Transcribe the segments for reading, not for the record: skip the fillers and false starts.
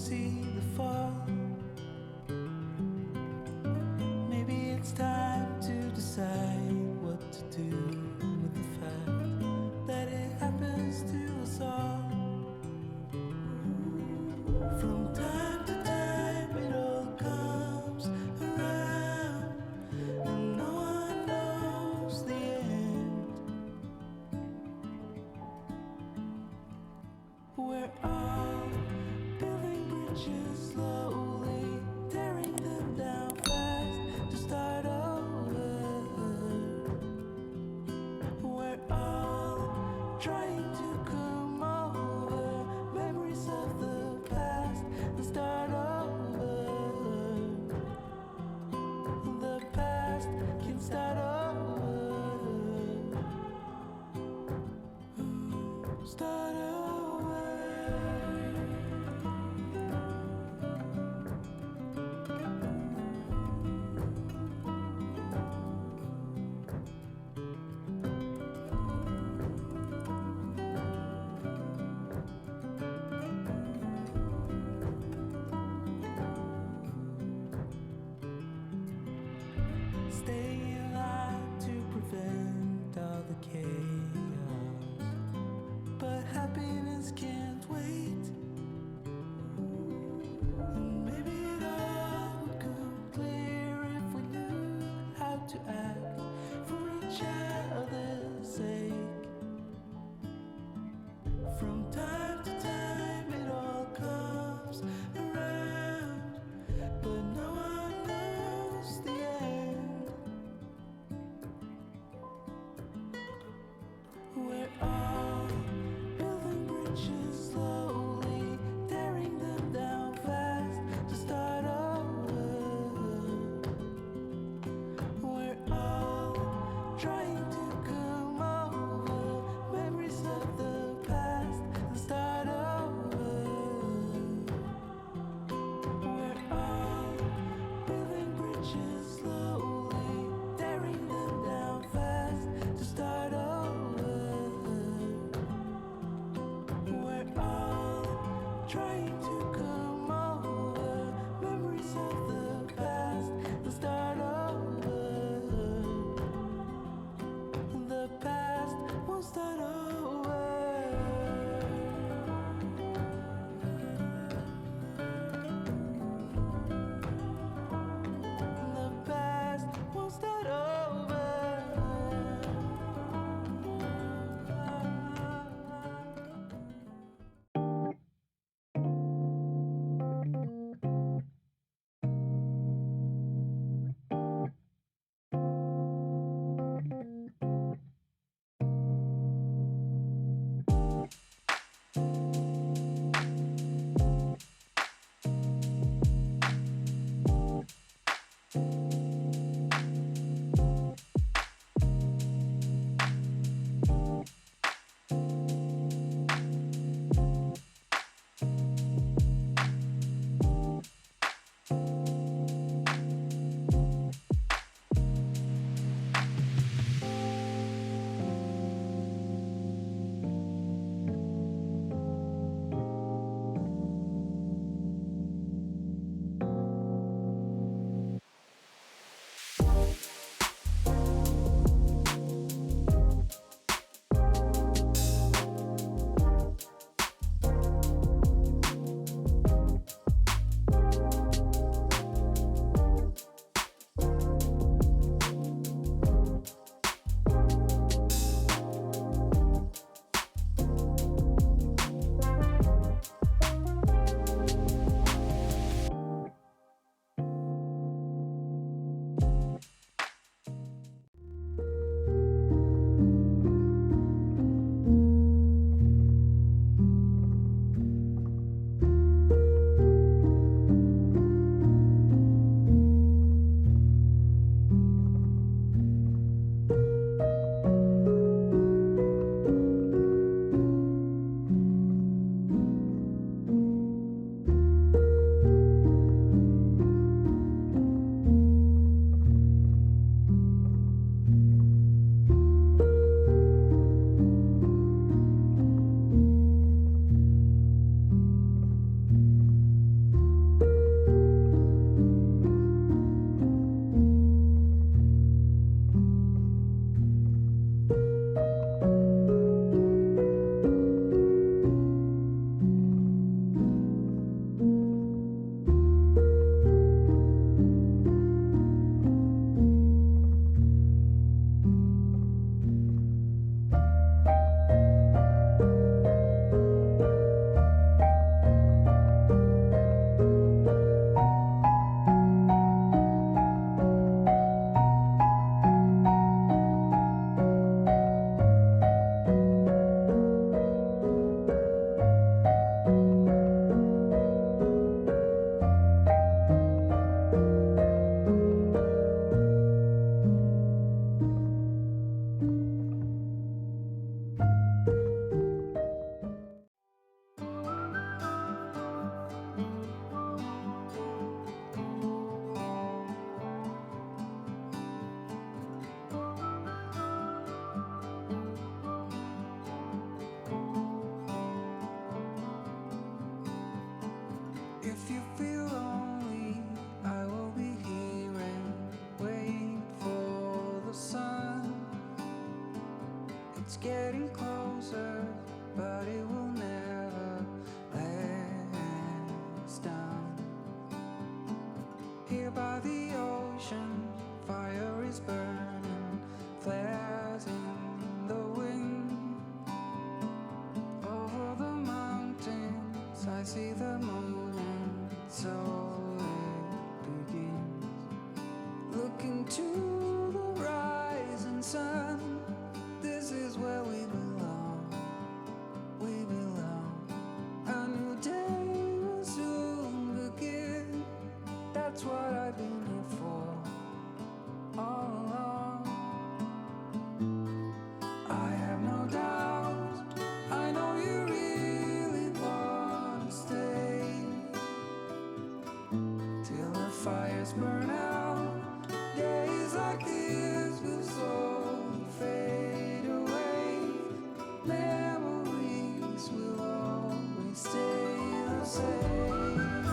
see the fall. Maybe it's time to decide what to do with the fact that it happens to us all. From time to time it all comes around, and no one knows the end. We're all building bridges slowly, tearing them down fast to start over. We're all trying to come over memories of the past and start over. The past can start over. Start over. Stay alive to prevent all the chaos, but happiness can't wait. And maybe it all would come clear if we knew how to act for each other's sake. From time to time it all comes around, but no one knows the end. We're all building bridges slowly, tearing them down fast to start over. We're all trying to come over memories of the past and start over. We're all building bridges slowly, tearing them down fast to start over. We're all trying to come over memories of the past and start over. The past won't start over. The past won't start over. see the moon and so it begins. Looking to the rising sun, this is where we belong, we belong. A new day will soon begin, that's what I've been here for all along. I have no doubt, I know you really wanna stay till the fires burn out. Days like this will slowly fade away. Memories will always stay the same.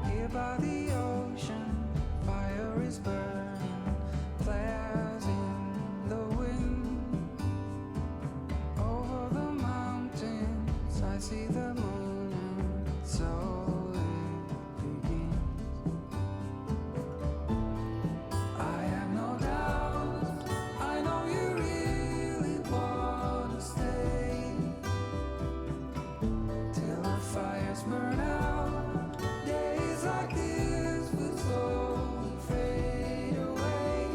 Here by the ocean, fire is burning, flares in the wind. Over the mountains, I see the moon, and so it begins. I have no doubt, I know you really wanna stay till the fires burn out. Days like this will slowly fade away.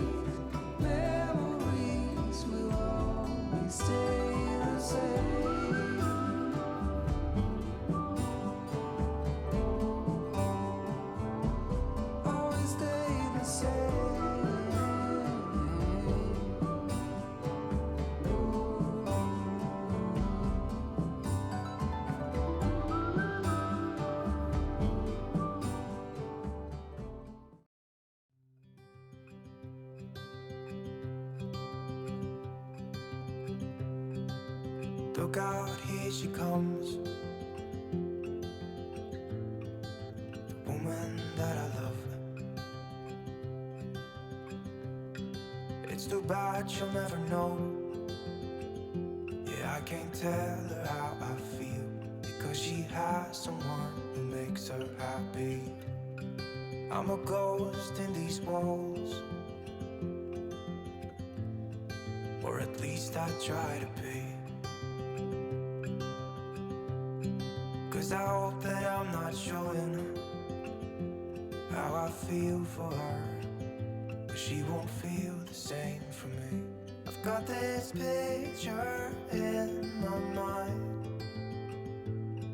Memories will always stay the same. Always stay the same. Look out, here she comes, the woman that I love. It's too bad she'll never know. Yeah, I can't tell her how I feel, because she has someone who makes her happy. I'm a ghost in these walls, or at least I try to be. 'Cause I hope that I'm not showing how I feel for her, but she won't feel the same for me. I've got this picture in my mind,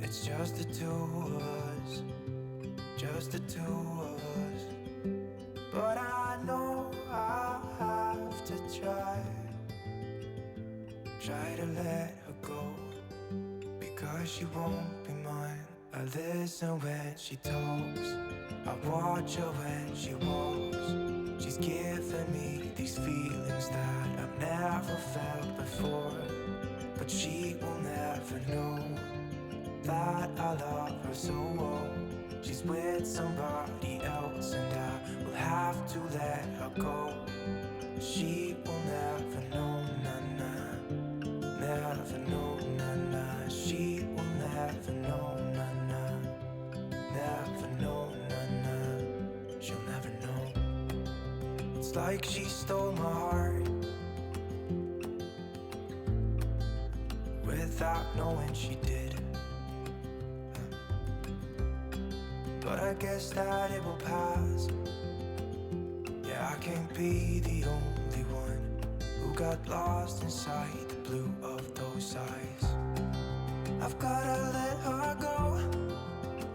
it's just the two of us, just the two of us. But I know I have to try to let her go, because she won't be mine. I listen when she talks, I watch her when she walks. She's giving me these feelings that I've never felt before, but she will never know that I love her so well. She's with somebody else and I will have to let her go. She will never know, nah-nah, never know, nah-nah. She will never know, nah-nah, never know, nah-nah. She'll never know. It's like she stole my heart without knowing she did. But I guess that it will pass. Yeah, I can't be the only one who got lost inside the blue of those eyes. I've gotta let her go,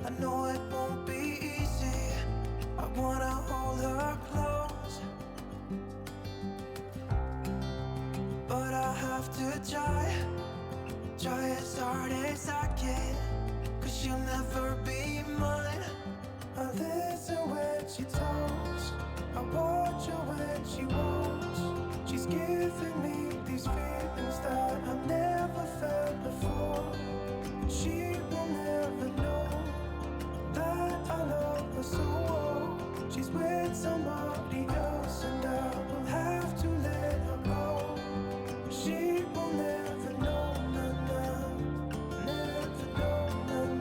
I know it won't be easy. I wanna hold her close, but I have to try as hard as I can, 'cause she'll never be mine. I listen when she talks, I watch her when she walks. She's giving me these feelings that I've never felt before. She will never know that I love her so well. She's with somebody else and I will have to let her go. She will never know, nah-nah, never know, nah-nah.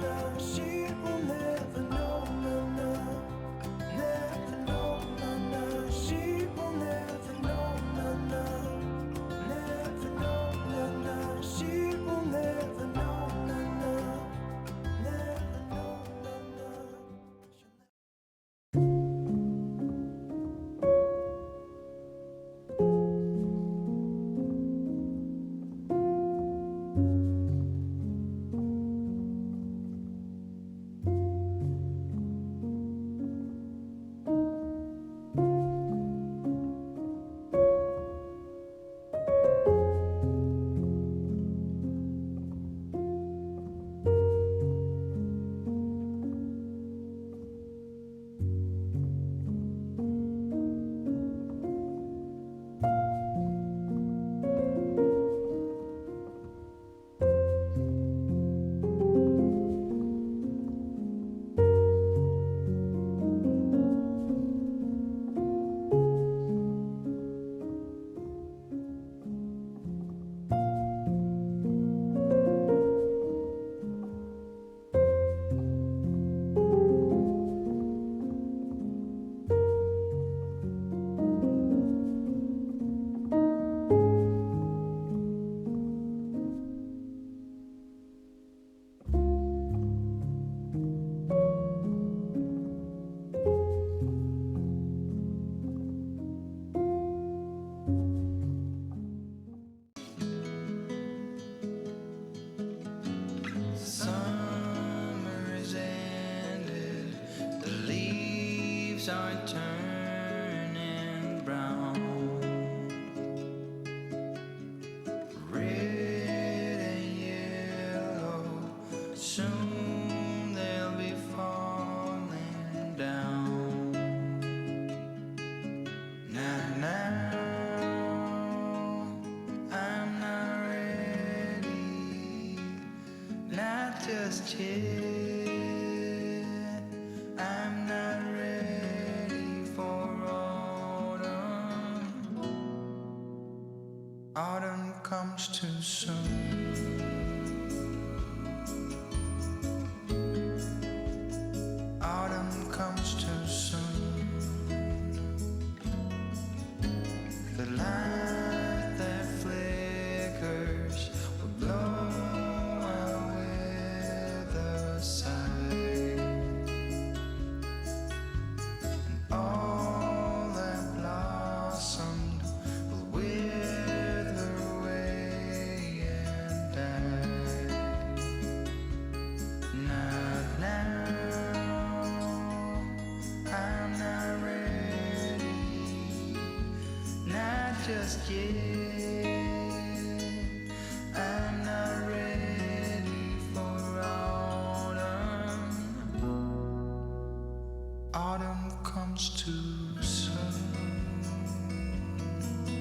saw it turning brown. Red and yellow, soon they'll be falling down. Now, I'm not ready, not just yet. I'm not ready for autumn. Autumn comes too soon. Autumn comes too soon. The light that flickers will blow away the sight. And all that blossomed will wither away and die. Now, I'm not ready, not just yet. I'm not ready for autumn. Autumn comes too soon.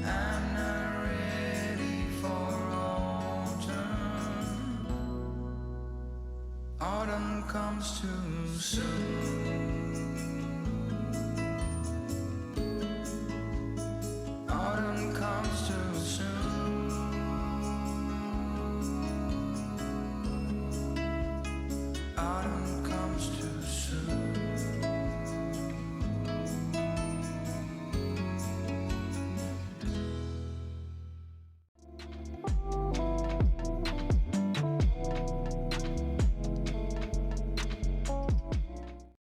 I'm not ready for autumn. Autumn comes too soon.